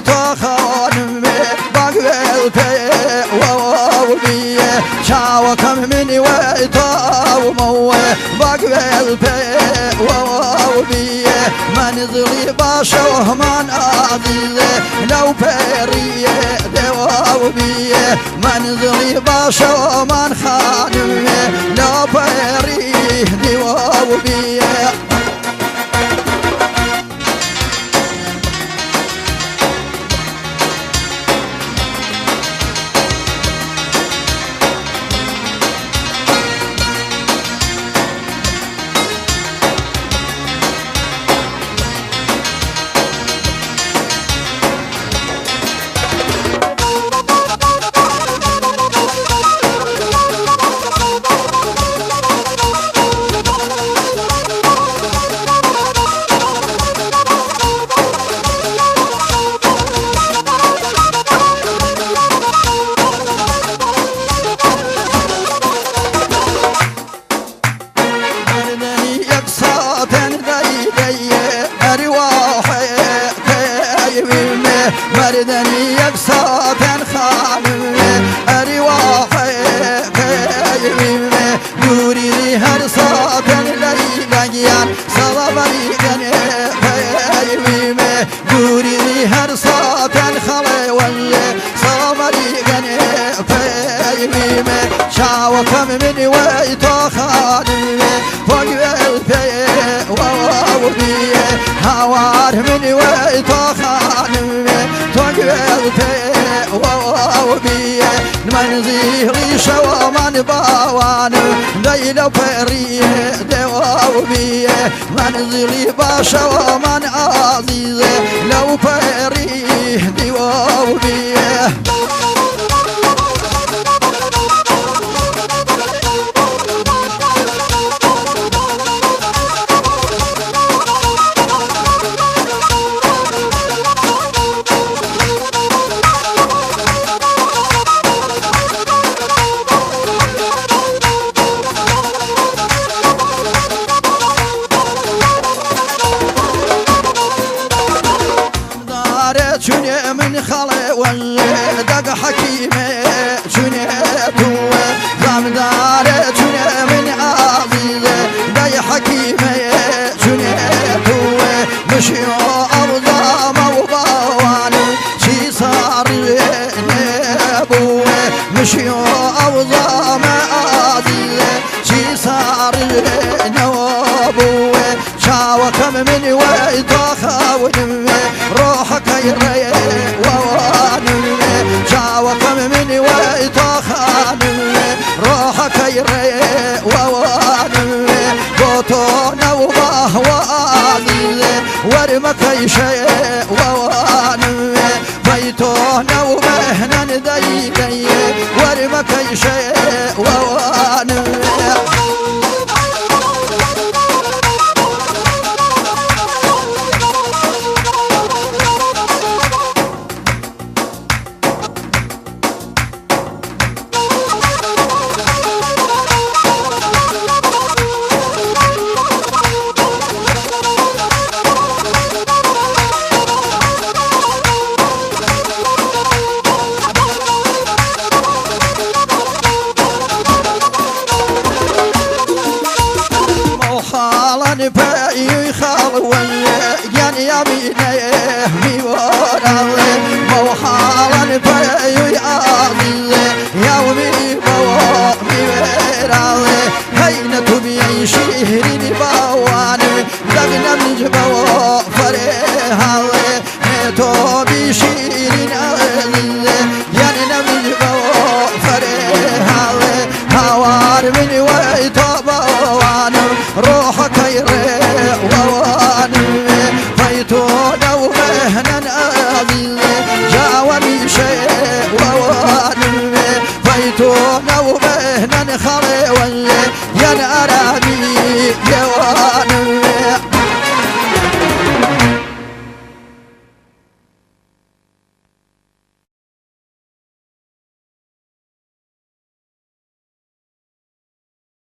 ويتوخان بقبل في ووبي شاوكم مني ويتومو بقبل في ووبي منزلي باشوه من عزيز لو فري دووبي منزلي باشوه من خانم لو فري دووبي مردني يقصى خانم أرواحي كيمي دوري لي هرصات ليليان صلبري كيمي دوري لي هرصات خلي والله صلبري كيمي شاوكم من ويتو خانم فوق الفي ووبي هوار من ويتو خانم ووبي منزلي شو من باوان ليلة فريه دووبي منزلي باشو من عزيز لو فريه دووبي شنو من خلي ولا دق حكيمه شنو تو زمدار شنو من عزيزه دق حكيمه شنو تو مشي أرضام وبوان شي صار نبوه مشي أرضام عزيزه شي صار نبوه شاوكم من ويتوخون روحك يري ووانم شاوكم من ويتوخان روحك يري ووانم قوتون وبهواني ورمك شيء ووانم بيتون ومهنا ديدي ورمك شيء ووانم فاي خالوي يعني يمينه ميورا موحالا فاي عزيز يومي بوا ميورا هين تبي شهرين بوان دغنا من بوا فريها تو بشيرين عزيز يعني من بوا فريها هوار من ويتبوان روحك يري ووانم فيتون ومهنا عزيز جاوبي شيء ووانم فيتون ومهنا خلي ين أرامي يوانم